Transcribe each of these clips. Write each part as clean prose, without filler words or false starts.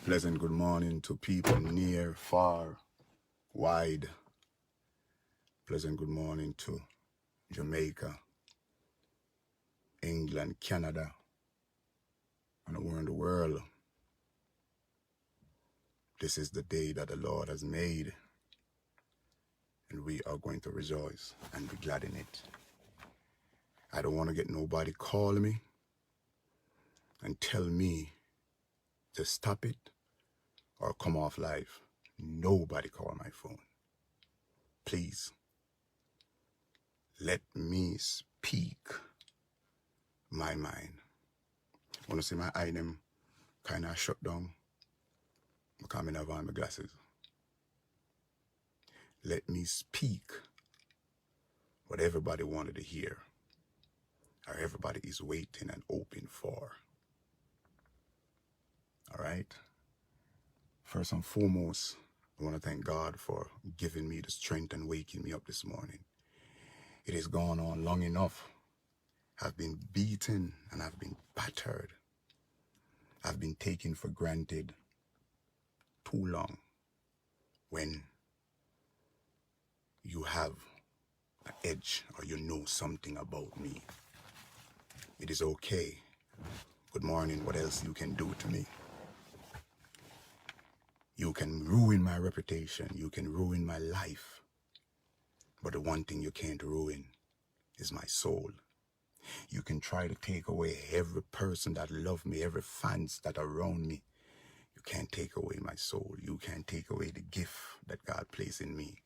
Pleasant good morning to people near, far, wide. Pleasant good morning to Jamaica, England, Canada, and around the world. This is the day that the Lord has made, and we are going to rejoice and be glad in it. I don't want to get nobody call me and tell me to stop it or come off live. Nobody call my phone. Please, let me speak my mind. Want to see my eye them kind of shut down? Because I have on my glasses. Let me speak what everybody wanted to hear, or everybody is waiting and hoping for. All right? First and foremost, I want to thank God for giving me the strength and waking me up this morning. It has gone on long enough. I've been beaten and I've been battered. I've been taken for granted too long. When you have an edge or you know something about me, it is okay. Good morning. What else you can do to me? You can ruin my reputation. You can ruin my life. But the one thing you can't ruin is my soul. You can try to take away every person that loves me, every fans that are around me. You can't take away my soul. You can't take away the gift that God placed in me.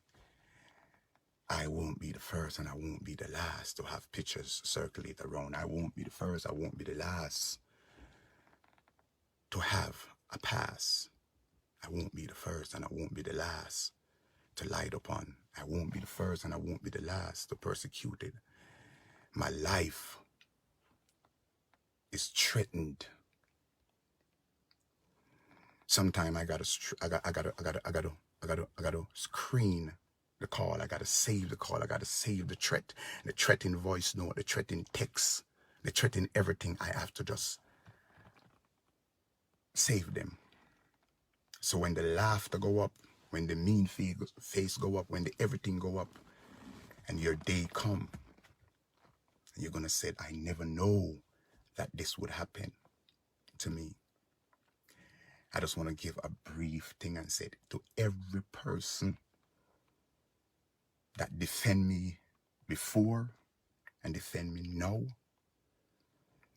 I won't be the first and I won't be the last to have pictures circulate around. I won't be the first. I won't be the last to have a pass. I won't be the first and I won't be the last to light upon. I won't be the first and I won't be the last to persecute it. My life is threatened. Sometime I gotta screen the call. I gotta save the call. I gotta save the threat in voice note, the threat in text, the threat in everything. I have to just save them. So when the laughter go up, when the mean face go up, when the everything go up, and your day come, and you're gonna say, I never know that this would happen to me. I just want to give a brief thing and say to every person that defend me before and defend me now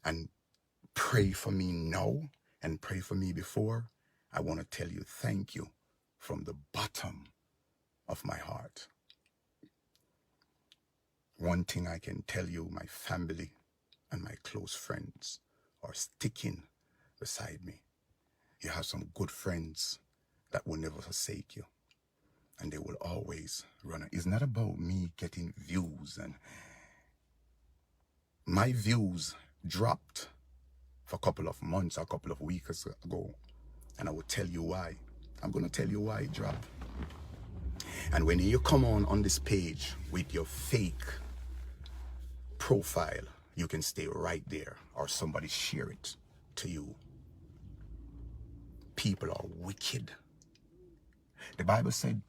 and pray for me now and pray for me before, I want to tell you thank you from the bottom of my heart. One thing I can tell you, my family and my close friends are sticking beside me. You have some good friends that will never forsake you. And they will always run. It's not about me getting views. And my views dropped for a couple of months, a couple of weeks ago. And I will tell you why. I'm going to tell you why it dropped. And when you come on this page with your fake profile, you can stay right there or somebody share it to you. People are wicked. The Bible said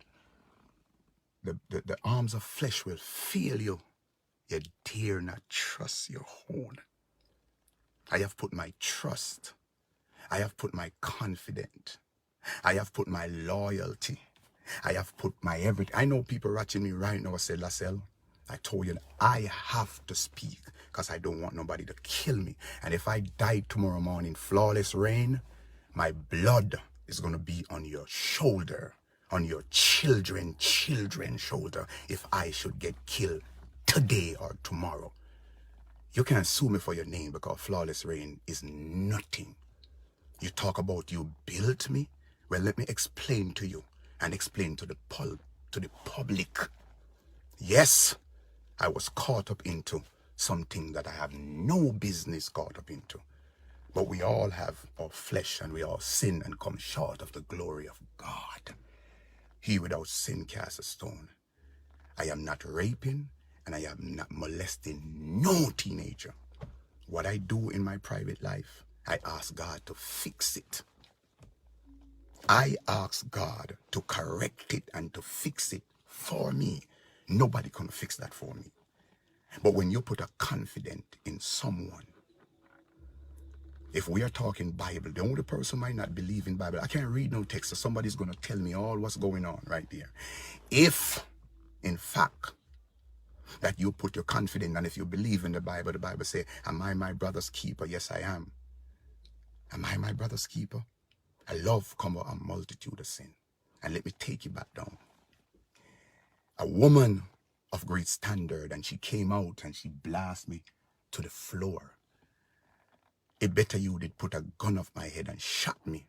the arms of flesh will fail you. You dare not trust your own. I have put my trust. I have put my confidence. I have put my loyalty. I have put my everything. I know people watching me right now say, Lascelles, I told you I have to speak because I don't want nobody to kill me. And if I die tomorrow morning, flawless rain, my blood is going to be on your shoulder, on your children's shoulder if I should get killed today or tomorrow. You can't sue me for your name because flawless rain is nothing. You talk about you built me. Well, let me explain to you and explain to the public. Yes, I was caught up into something that I have no business caught up into. But we all have our flesh and we all sin and come short of the glory of God. He without sin cast a stone. I am not raping and I am not molesting no teenager. What I do in my private life, I ask God to fix it. I ask God to correct it and to fix it for me. Nobody can fix that for me. But when you put a confidence in someone, if we are talking Bible, the only person might not believe in Bible. I can't read no text, so somebody's going to tell me all what's going on right there. If, in fact, that you put your confidence, and if you believe in the Bible says, am I my brother's keeper? Yes, I am. Am I my brother's keeper? A love cover a multitude of sin. And let me take you back down. A woman of great standard, and she came out and she blasted me to the floor. It better you did put a gun off my head and shot me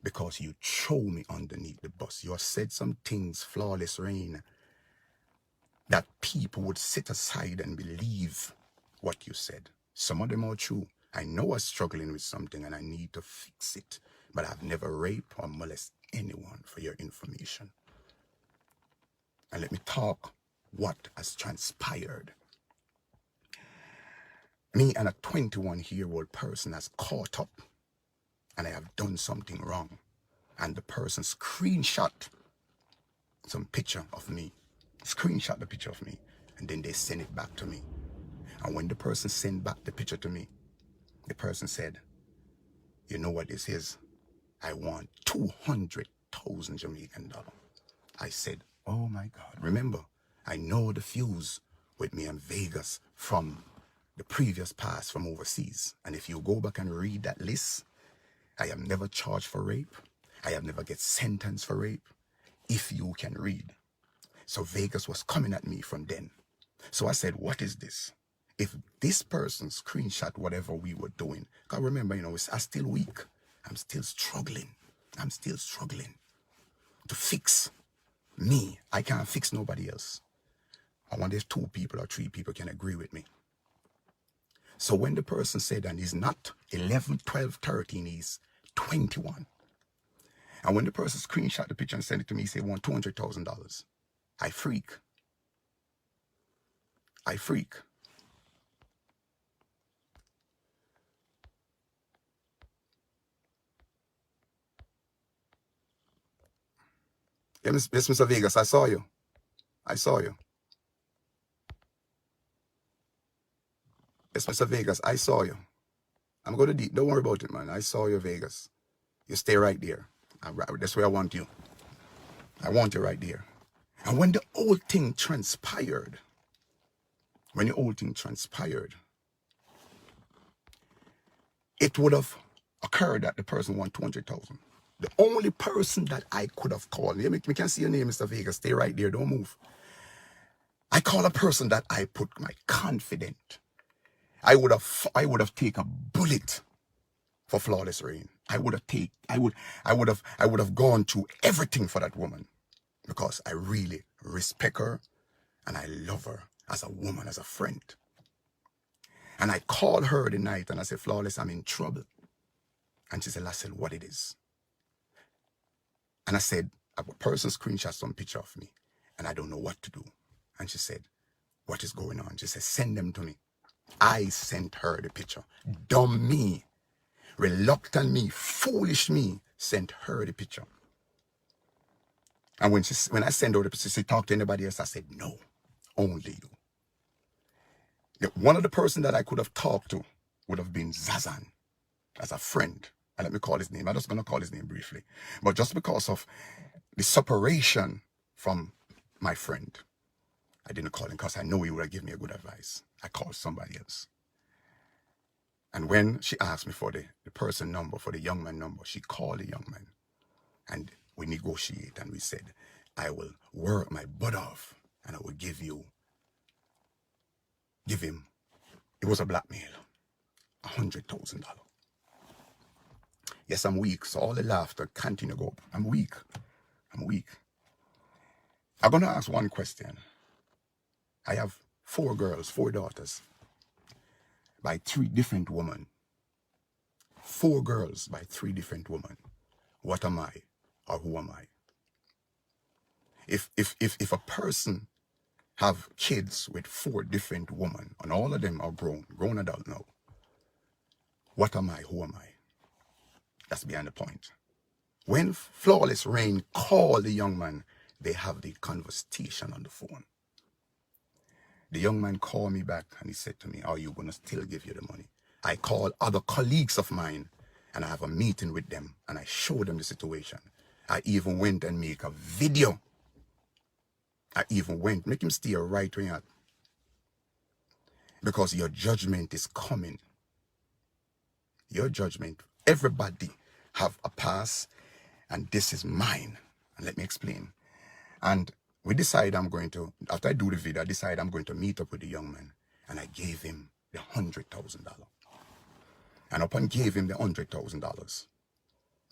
because you throw me underneath the bus. You have said some things, flawless rain, that people would sit aside and believe what you said. Some of them are true. I know I'm struggling with something and I need to fix it, but I've never raped or molested anyone, for your information. And let me talk what has transpired. Me and a 21-year-old person has caught up, and I have done something wrong. And the person screenshot some picture of me, screenshot the picture of me, and then they send it back to me. And when the person sent back the picture to me, the person said, you know what this is? I want 200,000 Jamaican dollars. I said, oh my God. Remember, I know the fuse with me in Vegas from the previous past from overseas. And if you go back and read that list, I have never charged for rape. I have never get sentenced for rape. If you can read. So Vegas was coming at me from then. So I said, what is this? If this person screenshot whatever we were doing, because remember, I'm still weak. I'm still struggling. I'm still struggling to fix me. I can't fix nobody else. I wonder if 2 people or 3 people can agree with me. So when the person said, and he's not 11, 12, 13, he's 21. And when the person screenshot the picture and sent it to me, he said, want $200,000. I freak. I freak. Yes, Mr. Vegas, I saw you. I saw you. Yes, Mr. Vegas, I saw you. I'm going to deep. Don't worry about it, man. I saw you, Vegas. You stay right there. That's where I want you. I want you right there. And when the whole thing transpired, it would have occurred that the person won 200,000. The only person that I could have called, we can see your name, Mr. Vegas. Stay right there. Don't move. I call a person that I put my confidence. I would have taken a bullet for flawless rain. I would have gone through everything for that woman because I really respect her and I love her as a woman, as a friend. And I called her the night and I said, Flawless, I'm in trouble. And she said, Lassell, what it is? And I said, a person screenshot some picture of me and I don't know what to do. And she said, what is going on? She said, send them to me. I sent her the picture. Dumb me, reluctant me, foolish me, sent her the picture. And when I sent her the picture, she said, talk to anybody else. I said, no, only you. One of the person that I could have talked to would have been Zazan as a friend. And let me call his name. I'm just going to call his name briefly. But just because of the separation from my friend, I didn't call him because I know he would have given me a good advice. I called somebody else. And when she asked me for the person number, for the young man number, she called the young man. And we negotiate and we said, I will work my butt off and I will give him, it was a blackmail, $100,000. Yes, I'm weak. So all the laughter continue to go up. I'm weak. I'm going to ask one question. I have 4 girls, 4 daughters by 3 different women. 4 girls by 3 different women. What am I or who am I? If a person have kids with 4 different women and all of them are grown adult now, what am I? Who am I? That's behind the point. When Flawless Rain called the young man, they have the conversation on the phone. The young man called me back and he said to me, are you going to still give you the money? I called other colleagues of mine and I have a meeting with them and I showed them the situation. I even went and make a video. Make him stay right where you're at. Because your judgment is coming. Your judgment. Everybody have a past and this is mine. And let me explain. And we decide after I do the video, I decide I'm going to meet up with the young man. And I gave him the $100,000. And upon gave him the $100,000,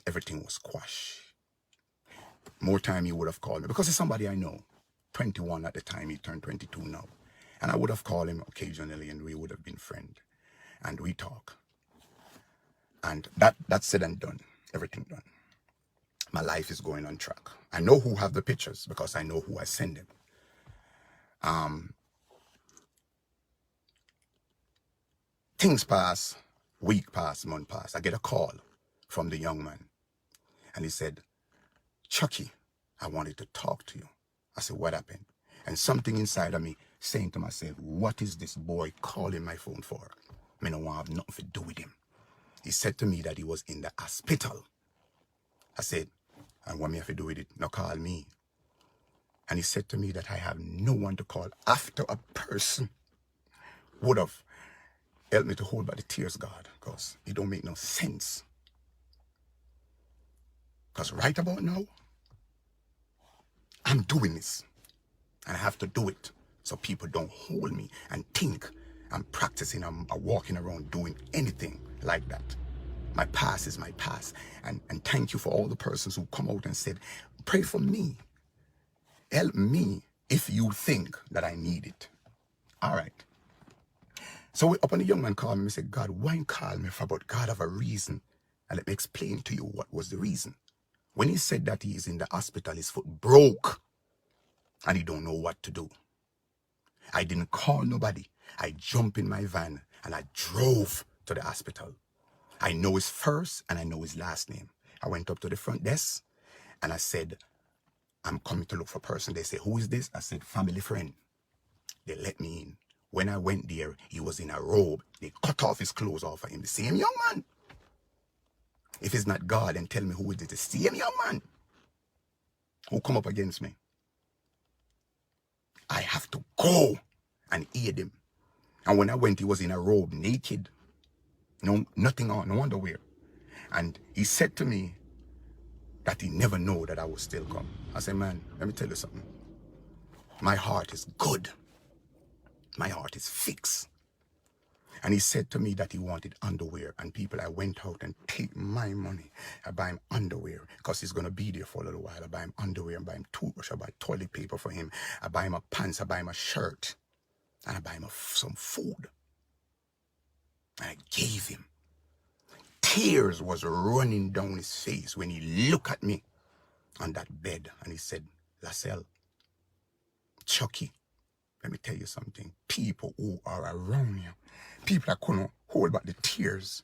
everything was quashed. More time he would have called me because it's somebody I know. 21 at the time, he turned 22 now. And I would have called him occasionally and we would have been friends. And we talk. And that's said and done. Everything done. My life is going on track. I know who have the pictures because I know who I send them. Things pass, week pass, month pass. I get a call from the young man. And he said, Chucky, I wanted to talk to you. I said, what happened? And something inside of me saying to myself, what is this boy calling my phone for? I don't want to have nothing to do with him. He said to me that he was in the hospital. I said, and what me have to do with it? Now call me. And he said to me that I have no one to call after a person would have helped me to hold back the tears, God, because it don't make no sense. Because right about now, I'm doing this. And I have to do it so people don't hold me and think I'm practicing, I'm walking around doing anything like that. My past is my past. And thank you for all the persons who come out and said, pray for me. Help me if you think that I need it. All right. So up on the young man called me and said, God, why you call me for about God have a reason? And let me explain to you what was the reason. When he said that he is in the hospital, his foot broke and he don't know what to do. I didn't call nobody. I jumped in my van and I drove to the hospital. I know his first and I know his last name. I went up to the front desk and I said, I'm coming to look for a person. They say, who is this? I said, family friend. They let me in. When I went there, he was in a robe. They cut off his clothes off of him. The same young man. If it's not God, then tell me who it is. The same young man who come up against me. I have to go and aid him. And when I went, he was in a robe, naked. No, nothing on, no underwear. And he said to me that he never knew that I would still come. I said, man, let me tell you something. My heart is good. My heart is fixed. And he said to me that he wanted underwear. And people, I went out and take my money. I buy him underwear because he's going to be there for a little while. I buy him underwear, I buy him toothbrush, I buy toilet paper for him. I buy him a pants, I buy him a shirt. And I buy him some food. And I gave him. Tears was running down his face when he looked at me on that bed. And he said, Lascelles, Chucky, let me tell you something. People who are around you, people that couldn't hold back the tears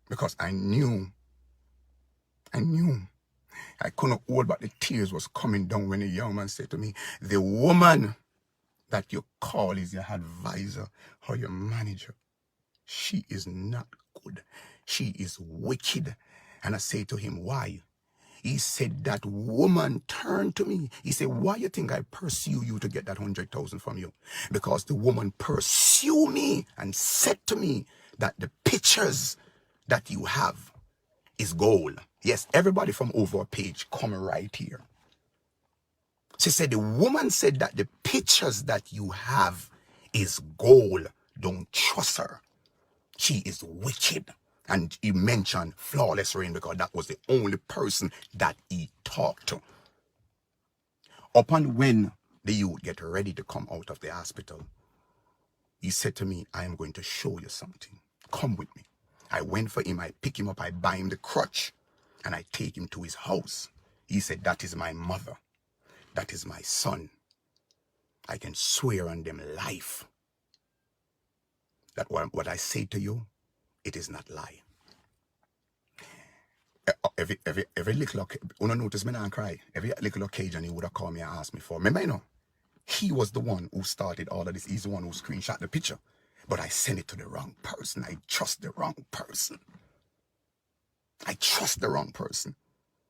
because I knew I couldn't hold back the tears was coming down when a young man said to me, the woman that you call is your advisor or your manager, she is not good. She is wicked. And I say to him, why? He said that woman turned to me. He said, why you think I pursue you to get that 100,000 from you? Because the woman pursued me and said to me that the pictures that you have is gold. Yes, everybody from over a page come right here. She said, the woman said that the pictures that you have is gold. Don't trust her. She is wicked. And he mentioned Flawless Rain because that was the only person that he talked to. Upon when the youth get ready to come out of the hospital, he said to me, I am going to show you something. Come with me. I went for him. I pick him up. I buy him the crutch. And I take him to his house. He said, that is my mother. That is my son. I can swear on them life that what I say to you, it is not lie. every little, when I notice me not cry, every little occasion he would have called me and asked me for. Remember, you know, he was the one who started all of this. He's the one who screenshot the picture. But I sent it to the wrong person. I trust the wrong person. I trust the wrong person.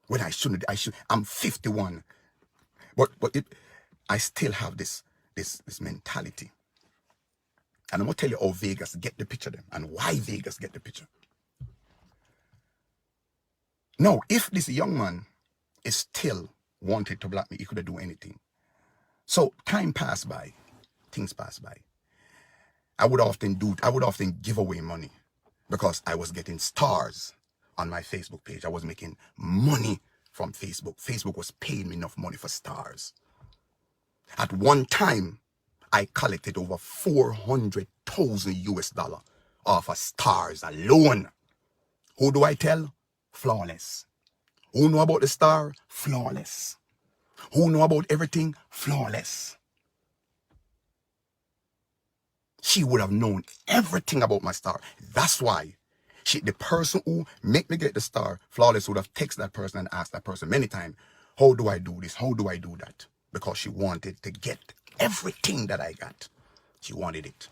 When I shouldn't, I'm 51. But I still have this mentality. And I'm going to tell you how Vegas get the picture then, and why Vegas get the picture. Now, if this young man is still wanted to block me, he could have done anything. So time passed by, things passed by. I would often give away money because I was getting stars on my Facebook page. I was making money from Facebook. Facebook was paying me enough money for stars. At one time, I collected over 400,000 US dollar off of stars alone. Who do I tell? Flawless. Who know about the star? Flawless. Who know about everything? Flawless. She would have known everything about my star. That's why the person who make me get the star, Flawless, would have texted that person and asked that person many times, how do I do this? How do I do that? Because she wanted to get everything that I got. She wanted it.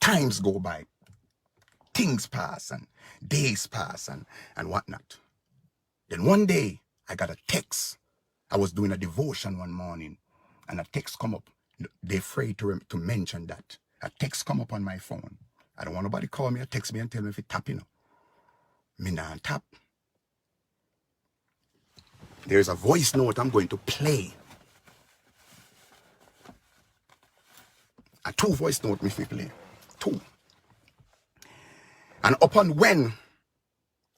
Times go by. Things pass and days pass and whatnot. Then one day, I got a text. I was doing a devotion one morning and a text come up. They're afraid to mention that. A text come up on my phone. I don't want nobody call me or text me and tell me if it's tapping. Me not tap. There's a voice note I'm going to play. A 2 voice note me fi play. 2. And upon when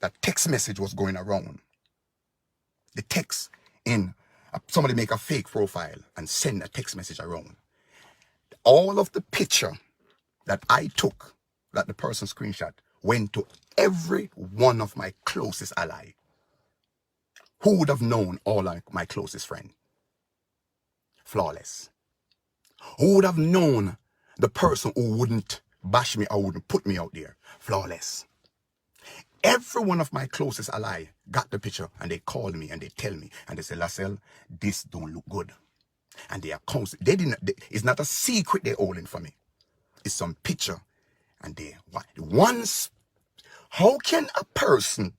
that text message was going around, the text in somebody make a fake profile and send a text message around. All of the picture that I took, that the person screenshot, went to every one of my closest ally. Who would have known all of my closest friend? Flawless. Who would have known the person who wouldn't bash me or wouldn't put me out there? Flawless. Every one of my closest ally got the picture and they call me and they tell me and they say, Lascelles, this don't look good. And they are constant. It's not a secret they're holding for me. It's some picture. And how can a person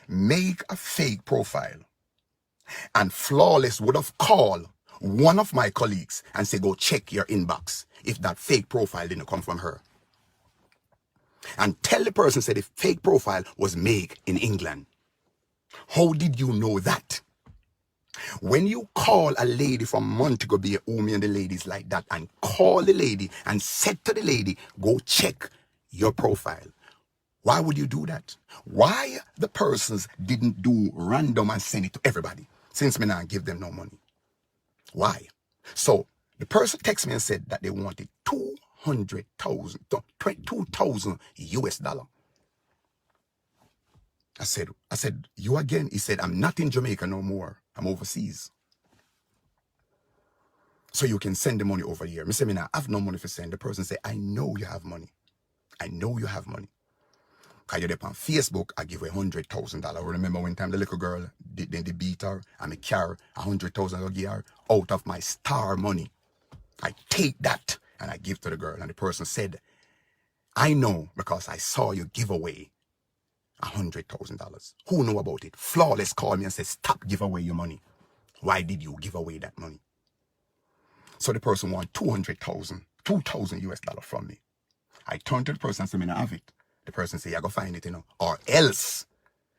make a fake profile? And Flawless would have called one of my colleagues and say, go check your inbox if that fake profile didn't come from her. And tell the person said the fake profile was made in England. How did you know that? When you call a lady from Montego Bay, Omi and the ladies like that, and call the lady and said to the lady, go check your profile. Why would you do that? Why the persons didn't do random and send it to everybody? Since me now give them no money. Why? So the person texted me and said that they wanted 2,000 US dollar. I said, you again? He said, I'm not in Jamaica no more. I'm overseas. So you can send the money over here. I said, I have no money for send. The person said, I know you have money. I know you have money. Because you're on Facebook, I give away $100,000. Remember one time the little girl, they beat her, and I carry $100,000 I give her out of my star money. I take that and I give to the girl. And the person said, I know because I saw you give away $100,000. Who know about it? Flawless called me and said, stop give away your money. Why did you give away that money? So the person want 2,000 US dollars from me. I turned to the person and said, I have it. The person say, I go find it, or else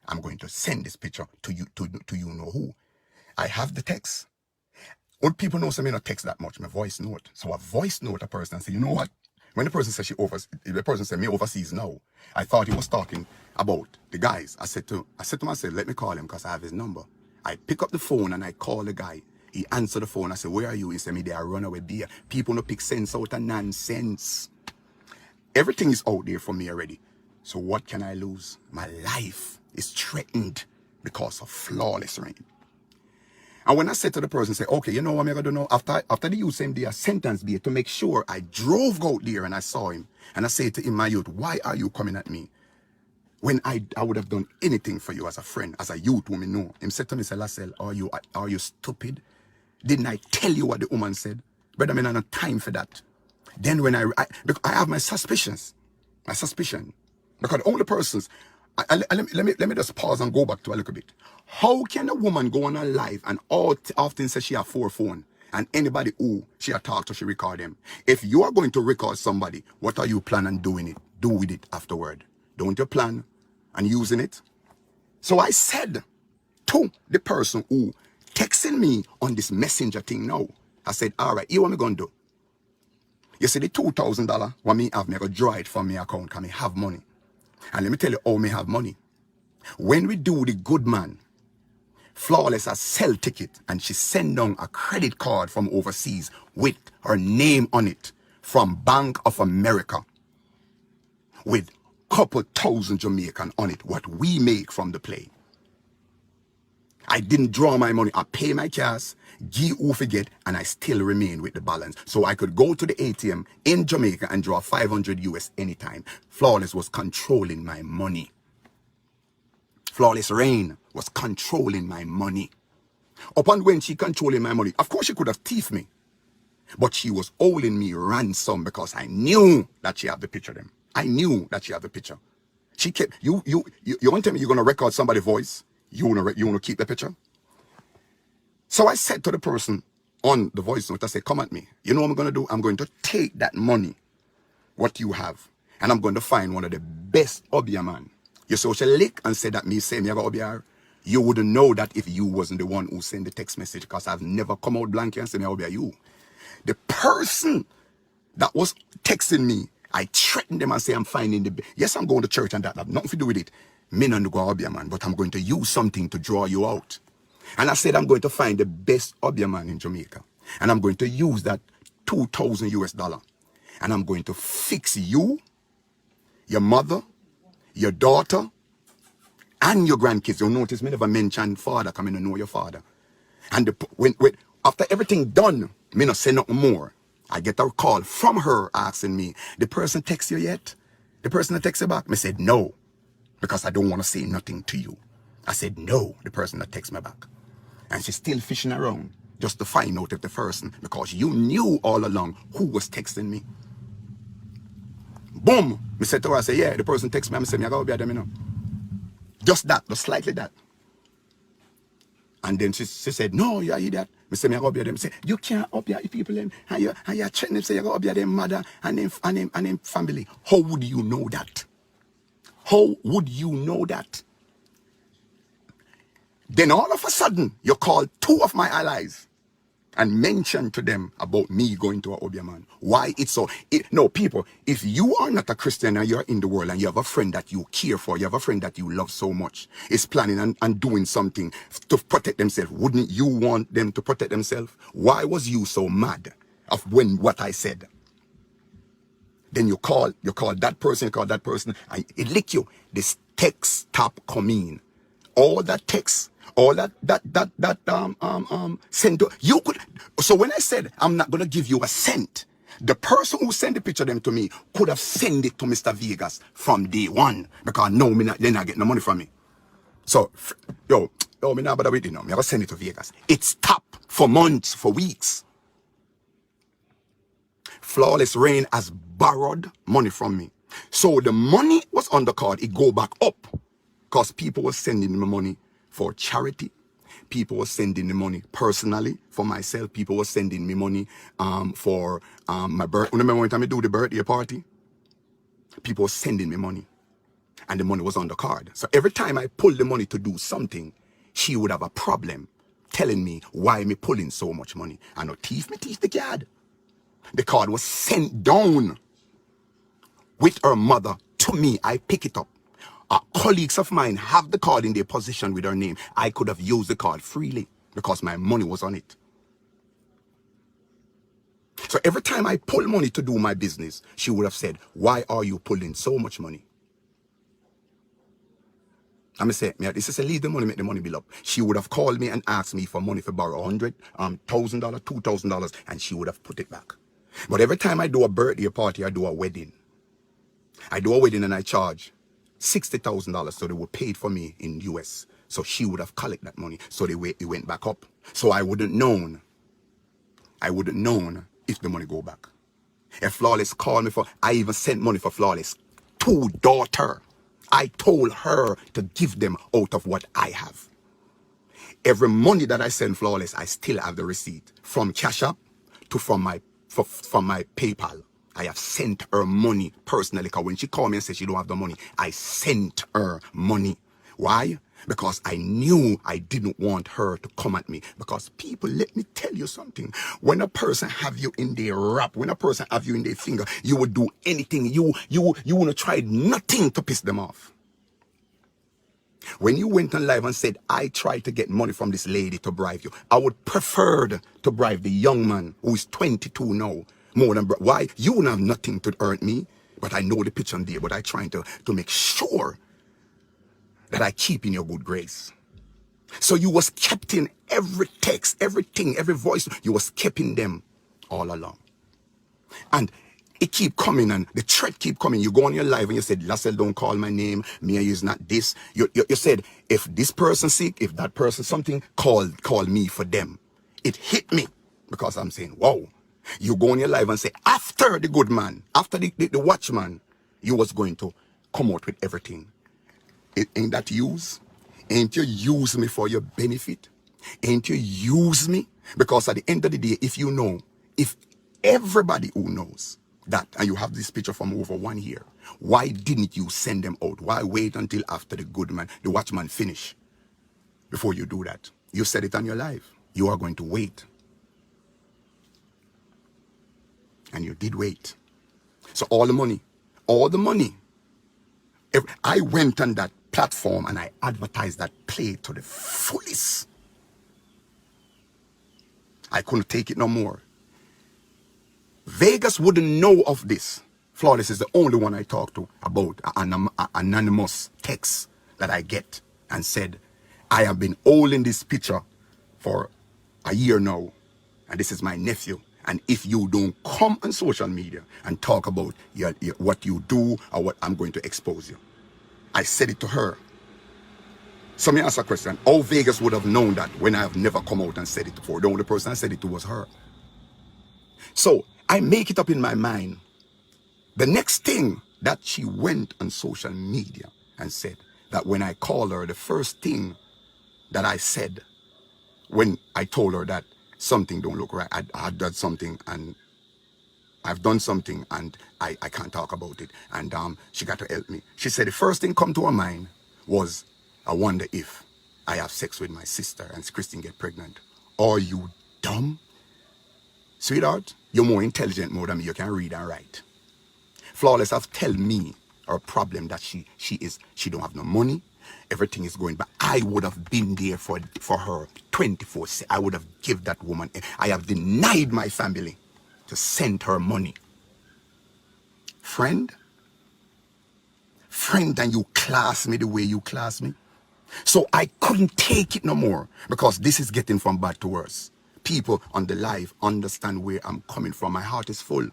I'm going to send this picture to you, to you know who. I have the text. Old people know me not text that much, my voice note. So a voice note a person and say, you know what? When the person said the person said me overseas now, I thought he was talking about the guys. I said to myself, let me call him because I have his number. I pick up the phone and I call the guy. He answered the phone. I said, where are you? He said, me, they are runaway beer. People no pick sense out of nonsense. Everything is out there for me already. So what can I lose? My life is threatened because of Flawless rain. And when I said to the person, say, okay, you know what I'm going to do now? After the youth same day, I sentenced me to make sure I drove out there and I saw him. And I said to him, my youth, why are you coming at me? When I would have done anything for you as a friend, as a youth whom I know. Him said to me, say, Lassell, are you stupid? Didn't I tell you what the woman said? Brother, I have time for that. Then when because I have my suspicions. My suspicion. Because the only persons, let me just pause and go back to a little bit. How can a woman go on her live and often say she have 4 phones and anybody who she talk to, she record them? If you are going to record somebody, what are you planning on do with it afterward? Don't you plan on using it? So I said to the person who texting me on this messenger thing now, I said, all right, you what me gonna do? You see the $2,000 what me have, me I go draw it from my account because me have money. And let me tell you how me have money. When we do the good man, Flawless a sell ticket and she send down a credit card from overseas with her name on it from Bank of America with couple thousand Jamaican on it, what we make from the play. I didn't draw my money. I pay my cash, give who forget, and I still remain with the balance. So I could go to the ATM in Jamaica and draw 500 US anytime. Flawless was controlling my money. Flawless Rain was controlling my money. Upon when she controlling my money, of course she could have thieved me. But she was owing me ransom because I knew that she had the picture of them. I knew that she had the picture. She kept, you want to tell me you're going to record somebody's voice? You want to keep the picture? So I said to the person on the voice note, I said, come at me. You know what I'm going to do? I'm going to take that money, what you have, and I'm going to find one of the best Obia man. You social lick and say that me say me I got Obia. You wouldn't know that if you wasn't the one who sent the text message, because I've never come out blank and say me Obia you. The person that was texting me, I threatened them and say I'm finding the yes, I'm going to church and that have nothing to do with it. Me not go Obia man, but I'm going to use something to draw you out. And I said I'm going to find the best Obia man in Jamaica. And I'm going to use that $2,000 US. And I'm going to fix you, your mother, your daughter, and your grandkids. You'll notice me never mention father, because I don't know your father. And when after everything done, me not say nothing more. I get a call from her asking me, the person text you yet? The person that texts you back? Me said no, because I don't want to say nothing to you. I said no, the person that texts me back. And she's still fishing around just to find out if the person, because you knew all along who was texting me. Boom! Me said to her, I said, yeah, the person texts me. I said, I gotta be at them, you know. Just that, just slightly that. And then she said, no, you idiot. I said, I gotta be at them. Say, you can't up your people them, and you're threatening them, say you gotta be at them mother and them family. How would you know that? How would you know that? Then all of a sudden, you call 2 of my allies and mention to them about me going to a Obia man. Why it's so? No, people, if you are not a Christian and you're in the world and you have a friend that you care for, you have a friend that you love so much, is planning and doing something to protect themselves, wouldn't you want them to protect themselves? Why was you so mad of what I said? Then you call that person, and it lick you. This text stop coming. All that text, all that send to you could. So when I said I'm not gonna give you a cent, the person who sent the picture of them to me could have sent it to Mr. Vegas from day one, because no, they're not getting no money from me. So me not bother with it now. Me I send it to Vegas. It stopped for months, for weeks. Flawless Rain has borrowed money from me. So the money was on the card. It go back up because people were sending me money for charity. People were sending me money personally for myself. People were sending me money for my birthday. Remember when time I do the birthday party? People were sending me money. And the money was on the card. So every time I pull the money to do something, she would have a problem telling me why me pulling so much money. I know thief the card. The card was sent down with her mother to me. I pick it up. Colleagues of mine have the card in their possession with her name. I could have used the card freely because my money was on it. So every time I pull money to do my business, she would have said, why are you pulling so much money? I'm going to say, this is a leave the money, make the money bill up. She would have called me and asked me for money for borrow $100, $1,000, $2,000, and she would have put it back. But every time I do a birthday party, I do a wedding. I do a wedding and I charge $60,000, so they were paid for me in US. So she would have collected that money. So it went back up. So I wouldn't known if the money go back. If Flawless called me I even sent money for Flawless to daughter. I told her to give them out of what I have. Every money that I send Flawless, I still have the receipt. From Cash App to from my PayPal. I have sent her money personally, because when she called me and said she don't have the money, I sent her money. Why? Because I knew I didn't want her to come at me. Because people, let me tell you something. When a person have you in their rap, when a person have you in their finger, you would do anything. You want to try nothing to piss them off. When you went on live and said, I tried to get money from this lady to bribe you, I would prefer to bribe the young man who is 22 now. More than, why? You wouldn't have nothing to earn me, but I know the picture on there, but I trying to make sure that I keep in your good grace. So you was kept in every text, everything, every voice, you was kept in them all along. And it keep coming and the threat keep coming. You go on your live and you said, Lassell, don't call my name. Mia is not this. You said, if this person sick, if that person something, call me for them. It hit me because I'm saying, wow. You go on your live and say, after the good man, after the watchman, you was going to come out with everything. Ain't that use? Ain't you use me for your benefit? Ain't you use me? Because at the end of the day, if everybody who knows that, and you have this picture from over 1 year, why didn't you send them out? Why wait until after the good man, the watchman finish before you do that? You said it on your live. You are going to wait. And you did wait. So all the money, I went on that platform and I advertised that play to the fullest. I couldn't take it no more. Vegas wouldn't know of this. Flawless is the only one I talk to about an anonymous text that I get and said, I have been holding this picture for a year now, and this is my nephew. And if you don't come on social media and talk about what you do or what, I'm going to expose you. I said it to her. So me ask a question. How Vegas would have known that when I have never come out and said it before? The only person I said it to was her. So I make it up in my mind. The next thing that she went on social media and said that when I called her, the first thing that I said when I told her that something don't look right, I had done something and I've done something and I can't talk about it. And she got to help me. She said the first thing come to her mind was, I wonder if I have sex with my sister and Christine get pregnant. Are you dumb? Sweetheart, you're more intelligent more than me. You can read and write. Flawless have tell me her problem that she don't have no money. Everything is going back. I would have been there for her 24/7. I would have given that woman. I have denied my family to send her money. Friend, and you class me the way you class me. So I couldn't take it no more because this is getting from bad to worse. People on the live understand where I'm coming from. My heart is full.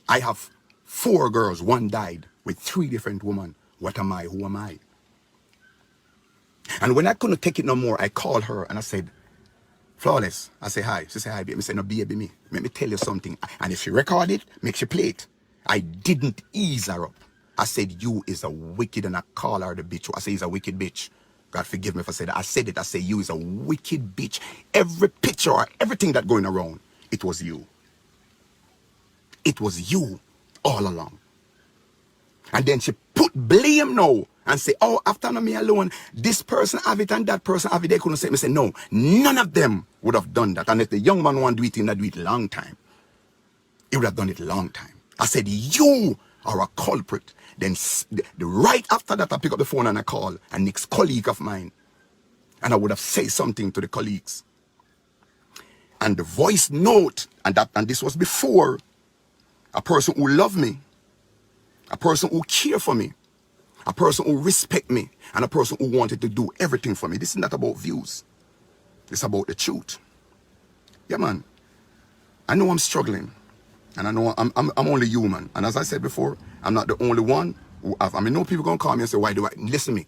I have 4 girls. 1 died with 3 different women. What am I? Who am I? And when I couldn't take it no more, I called her and I said, Flawless. I say hi. She said hi, baby. I said, no, baby, me. Let me tell you something. And if she record it, make she play it. I didn't ease her up. I said, you is a wicked, and I call her the bitch. I say, he's a wicked bitch. God forgive me if I said that. I said it. I say, you is a wicked bitch. Every picture, everything that going around, it was you. It was you all along. And then she put blame now and say, oh, after me alone, this person have it and that person have it. They couldn't say, me say, no, none of them would have done that. And if the young man want to do it, he'll do it long time. He would have done it long time. I said, you are a culprit. Then right after that, I pick up the phone and I call a next colleague of mine. And I would have said something to the colleagues. And the voice note, and this was before a person who loved me, a person who cared for me, a person who respect me, and a person who wanted to do everything for me. This is not about views. It's about the truth. Yeah, man. I know I'm struggling. And I know I'm only human. And as I said before, I'm not the only one who have. I mean, no people gonna call me and say, why do I listen to me?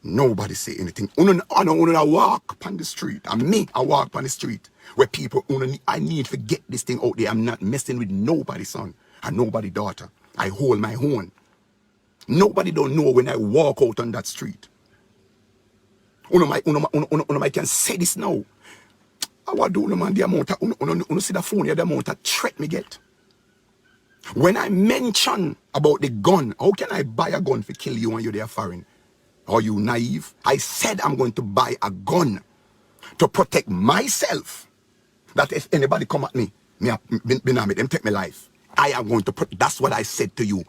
Nobody say anything. I don't walk on the street. And me, I walk on the street where people I need to get this thing out there. I'm not messing with nobody's son and nobody's daughter. I hold my own. Nobody don't know when I walk out on that street. Uno can say this now. I want to do man the amount of see the phone here, the amount of threat me get. When I mention about the gun, how can I buy a gun to kill you when you're there foreign? Are you naive? I said I'm going to buy a gun to protect myself. That if anybody come at me, them take my life. I am going to put. That's what I said to you.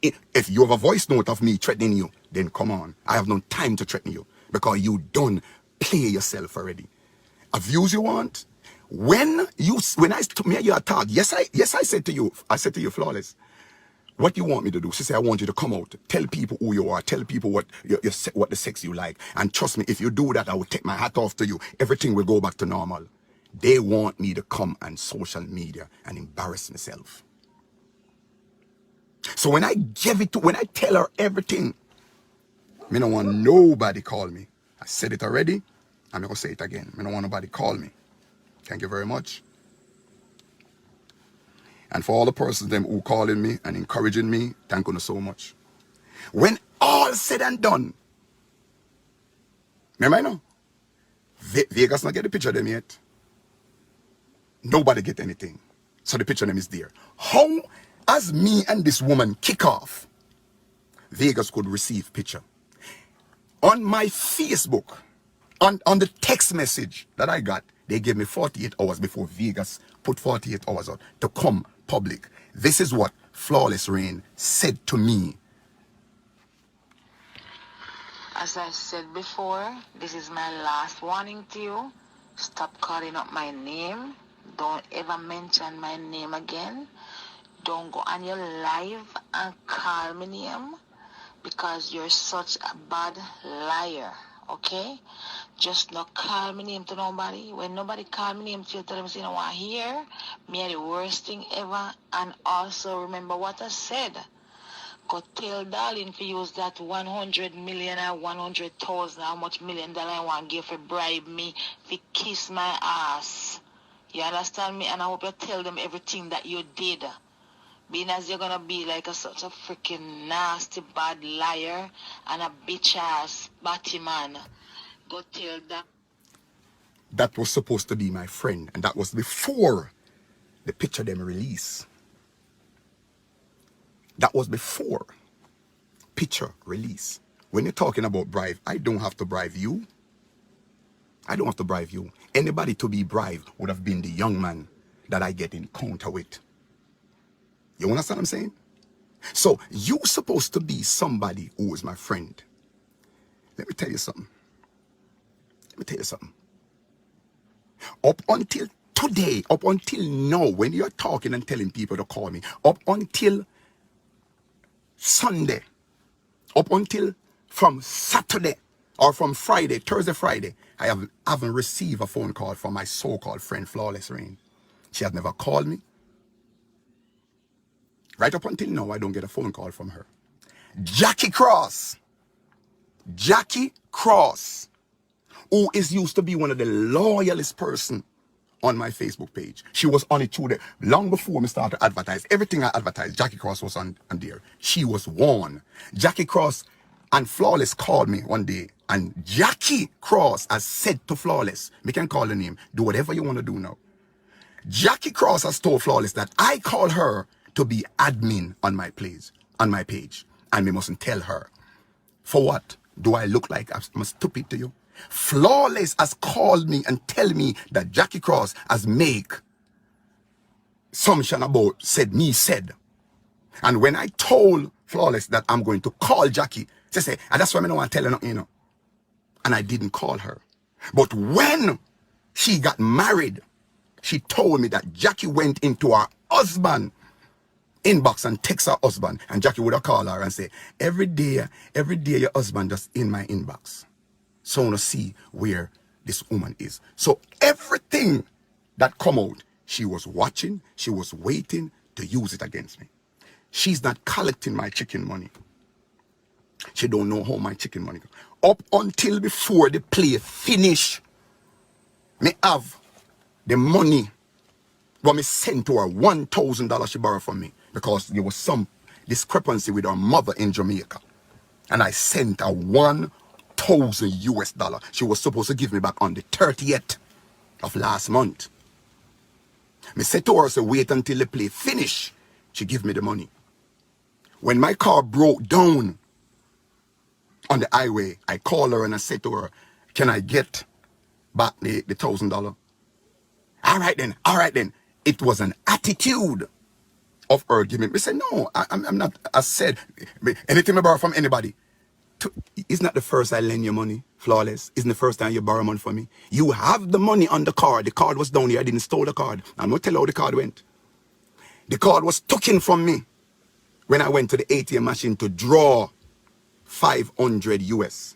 If you have a voice note of me threatening you, then come on. I have no time to threaten you because you done play yourself already. A views you want. When I took me your talk, yes I said to you, Flawless. What you want me to do? She said, I want you to come out, tell people who you are, tell people what the sex you like. And trust me, if you do that, I will take my hat off to you. Everything will go back to normal. They want me to come on social media and embarrass myself. So when I tell her everything, I don't want nobody call me. I said it already. I'm going to say it again. I don't want nobody call me. Thank you very much. And for all the persons them who calling me and encouraging me, thank you so much. When all said and done, remember I know, Vegas not get the picture of them yet. Nobody get anything. So the picture of them is there. How, as me and this woman kick off, Vegas could receive picture. On my Facebook, on the text message that I got, they gave me 48 hours before Vegas put 48 hours out to come public. This is what Flawless Rain said to me. As I said before, this is my last warning to you. Stop calling up my name. Don't ever mention my name again. Don't go on your live and call me name because you're such a bad liar. Okay? Just not call me name to nobody. When nobody call me name, tell them say I don't want to hear. Me are the worst thing ever. And also remember what I said. Go tell darling to use that 100 million or 100,000, how much $1 million I want to give to bribe me to kiss my ass. You understand me? And I hope you tell them everything that you did. Being as you're gonna be like such a freaking nasty bad liar and a bitch ass batty man. Go tell that. That was supposed to be my friend, and that was before the picture them release. That was before picture release. When you're talking about bribe, I don't have to bribe you. I don't have to bribe you. Anybody to be bribed would have been the young man that I get encounter with. You understand what I'm saying? So you're supposed to be somebody who is my friend. Let me tell you something. Up until today, up until now, when you're talking and telling people to call me, up until Sunday, up until from Saturday or from Friday, Thursday, Friday, I haven't received a phone call from my so-called friend Flawless Rain. She has never called me. Right up until now, I don't get a phone call from her. Jackie Cross, who is used to be one of the loyalest person on my Facebook page. She was on it too there. Long before me started to advertise. Everything I advertised, Jackie Cross was on there. She was warned. Jackie Cross and Flawless called me one day. And Jackie Cross has said to Flawless, me can call her name, do whatever you want to do now. Jackie Cross has told Flawless that I call her to be admin on my page. And we mustn't tell her. For what? Do I look like I'm stupid to you? Flawless has called me and tell me that Jackie Cross has make assumption about said. And when I told Flawless that I'm going to call Jackie, she said, and that's why I don't want to tell her nothing, you know. And I didn't call her. But when she got married, she told me that Jackie went into her husband inbox and text her husband, and Jackie would have called her and say, every day your husband just in my inbox. So I want to see where this woman is. So everything that come out, she was watching, she was waiting to use it against me. She's not collecting my chicken money. She don't know how my chicken money go. Up until before the play finish, me have the money what me sent to her, $1,000 she borrowed from me because there was some discrepancy with her mother in Jamaica. And I sent her $1,000 US. She was supposed to give me back on the 30th of last month. Me said to her, so wait until the play finish. She give me the money. When my car broke down on the highway, I called her and I said to her, can I get back the $1,000? All right then. It was an attitude of her giving me. I said, no, I'm not. I said, anything I borrow from anybody. It's not the first I lend you money, Flawless. Isn't the first time you borrow money from me. You have the money on the card. The card was down here. I didn't steal the card. I'm going to tell you how the card went. The card was taken from me when I went to the ATM machine to draw 500 US.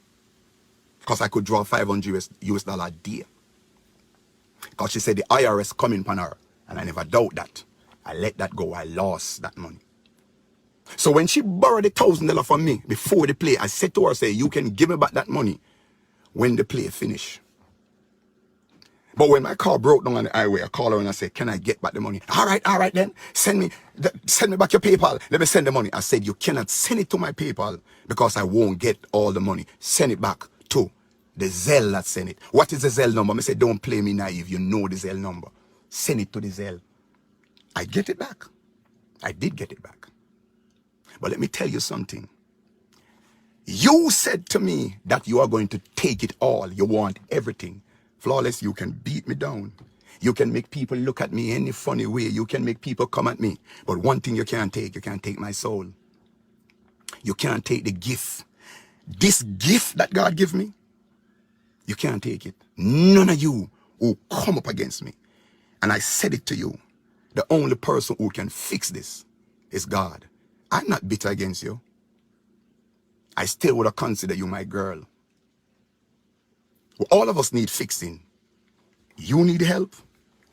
Because I could draw 500 US dollar a day. Because she said the IRS coming upon her. And I never doubt that. I let that go. I lost that money. So when she borrowed the $1,000 from me before the play, I said to her, say, you can give me back that money when the play finish. But when my car broke down on the highway, I called her and I said, can I get back the money? All right then. Send me back your PayPal. Let me send the money. I said, you cannot send it to my PayPal because I won't get all the money. Send it back to the Zelle that sent it. What is the Zelle number? I said, don't play me naive. You know the Zelle number. Send it to the Zelle. I get it back. I did get it back. But let me tell you something. You said to me that you are going to take it all. You want everything. Flawless, you can beat me down. You can make people look at me any funny way. You can make people come at me. But one thing you can't take my soul. You can't take the gift. This gift that God gave me, you can't take it. None of you who come up against me. And I said it to you. The only person who can fix this is God. I'm not bitter against you. I still would have considered you my girl. Well, all of us need fixing. You need help.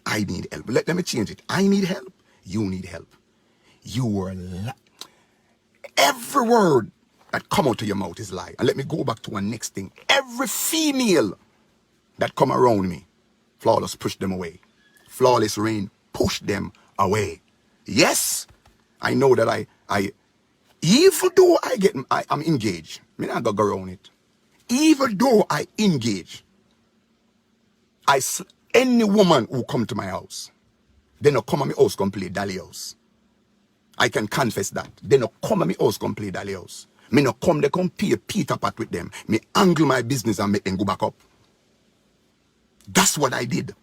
I need help. Let me change it. I need help. You need help. You were every word that come out of your mouth is lie. And let me go back to one next thing. Every female that come around me, Flawless push them away. Flawless Rain push them away. Yes, I know that even though I'm engaged, I'm not gonna go around it. Even though I engage, any woman who come to my house, they not come at my house come play Dally House. I can confess that. They not come at my house come play Dally House. Me not come, they come play Peter Pat with them. Me angle my business and make them go back up. That's what I did.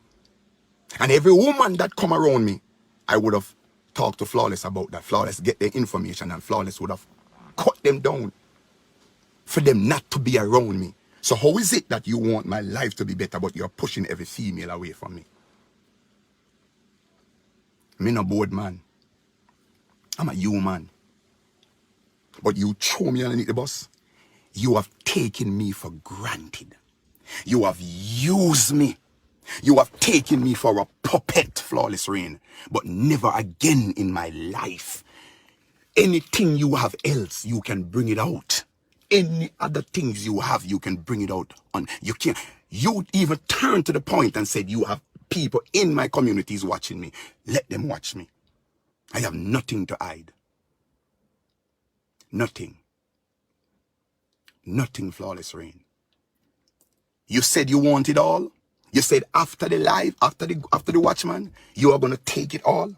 And every woman that come around me, I would have talked to Flawless about that. Flawless get their information and Flawless would have cut them down for them not to be around me. So how is it that you want my life to be better, but you're pushing every female away from me? Me no bored man. I'm a human. But you throw me underneath the bus. You have taken me for granted. You have used me. You have taken me for a puppet, Flawless Rain, but never again in my life. Anything you have else, you can bring it out. Any other things you have, you can bring it out. You can't. You even turned to the point and said, you have people in my communities watching me. Let them watch me. I have nothing to hide. Nothing. Nothing, Flawless Rain. You said you want it all. You said after the live, after the Watchman, you are going to take it all.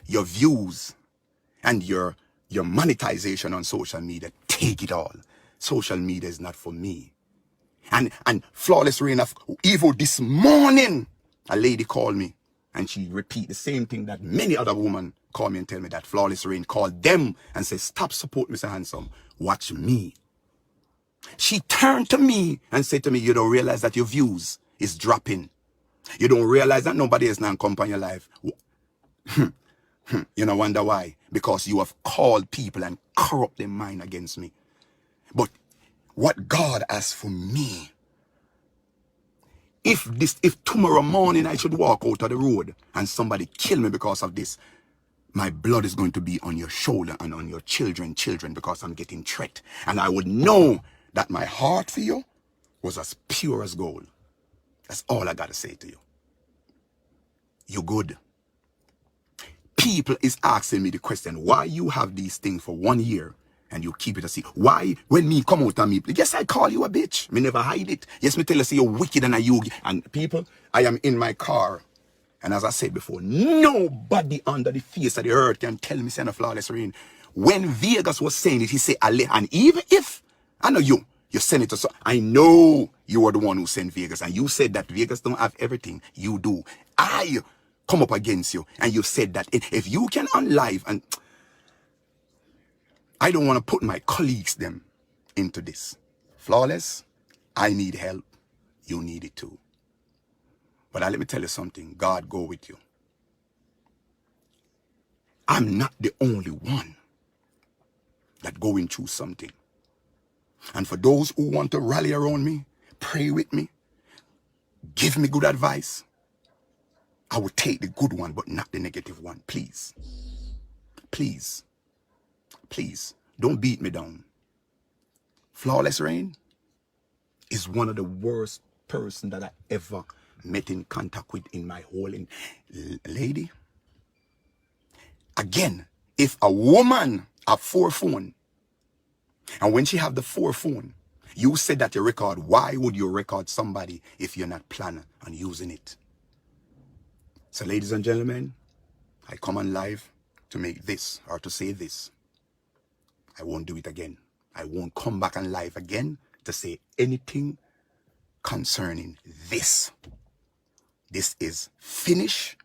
Your views and your monetization on social media, take it all. Social media is not for me. And Flawless Rain of Evo this morning, a lady called me and she repeat the same thing that many other women call me and tell me that Flawless Rain called them and said, stop support Mr. Handsome. Watch me. She turned to me and said to me, you don't realize that your views is dropping. You don't realize that nobody else now come upon your life. You know, wonder why? Because you have called people and corrupt their mind against me. But what God has for me, if tomorrow morning I should walk out of the road and somebody kill me because of this, my blood is going to be on your shoulder and on your children, because I'm getting threat. And I would know that my heart for you was as pure as gold. That's all I got to say to you. You're good. People is asking me the question, why you have these things for 1 year and you keep it a secret? Why, when me come out and me, yes, I call you a bitch. Me never hide it. Yes, me tell you, say you're wicked and you. And people, I am in my car. And as I said before, nobody under the face of the earth can tell me send a flawless rain. When Vegas was saying it, he said, and even if, I know you send it to, so I know you are the one who sent Vegas. And you said that Vegas don't have everything. You do. I come up against you. And you said that if you can unlive, and I don't want to put my colleagues them into this. Flawless, I need help. You need it too. But let me tell you something. God go with you. I'm not the only one that going through something. And for those who want to rally around me, pray with me, give me good advice, I will take the good one, but not the negative one. Please. Please. Please. Don't beat me down. Flawless Rain is one of the worst person that I ever met in contact with in my whole lady. Again, if a woman have 4 phones, and when she have the 4 phone, you said that you record, why would you record somebody if you're not planning on using it? So ladies and gentlemen, I come on live to make this, or to say this. I won't do it again. I won't come back on live again to say anything concerning this. This is finished,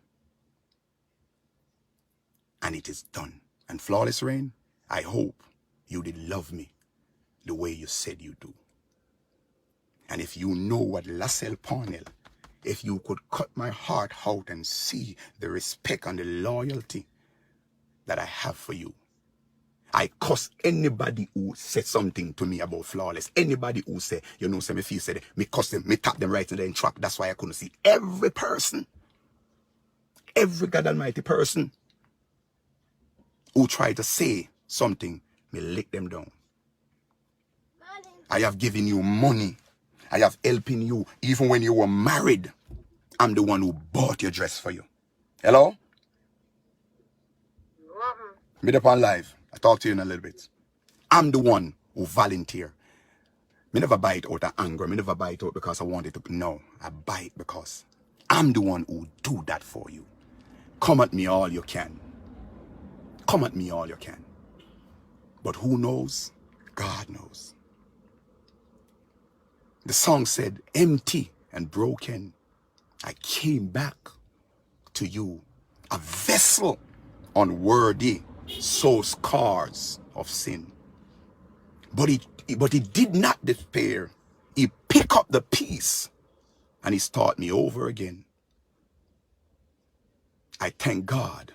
and it is done. And Flawless Rain, I hope you did love me the way you said you do. And if you know what Lassell Parnell, if you could cut my heart out and see the respect and the loyalty that I have for you. I cuss anybody who said something to me about Flawless. Anybody who say, you know, say me feel said, me cuss them, me tap them right in the track. That's why I couldn't see every person, every God Almighty person who tried to say something, me lick them down. I have given you money. I have helping you. Even when you were married, I'm the one who bought your dress for you. Hello? Meet up on live. I'll talk to you in a little bit. I'm the one who volunteer. Me never buy it out of anger. Me never buy it out because I wanted to. No, I buy it because I'm the one who do that for you. Come at me all you can. Come at me all you can. But who knows? God knows. The song said, empty and broken, I came back to you, a vessel unworthy, so scars of sin. But he did not despair. He picked up the piece and he started me over again. I thank God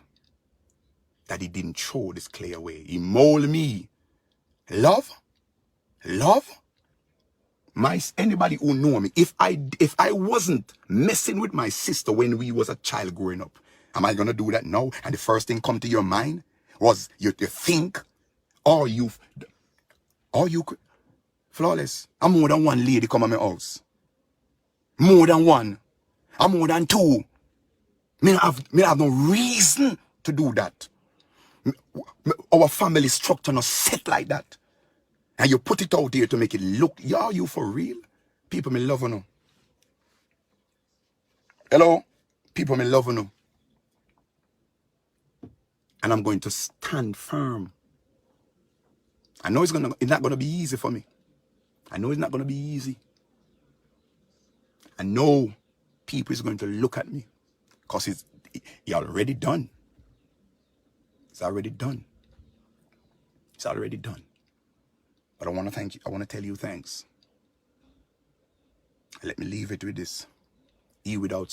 that he didn't throw this clay away. He molded me. Love. Anybody who know me, if I wasn't messing with my sister when we was a child growing up, am I gonna do that now? And the first thing come to your mind was you think, or you Flawless. I'm more than one lady come at my house. More than one. I'm more than 2. Me have no reason to do that. Our family structure not set like that. And you put it out there to make it look, are you for real? People me love you. Hello? People me love you. And I'm going to stand firm. I know it's not gonna be easy for me. I know it's not gonna be easy. I know people is going to look at me because it's already done. It's already done. It's already done. But I want to thank you. I want to tell you thanks. Let me leave it with this. He without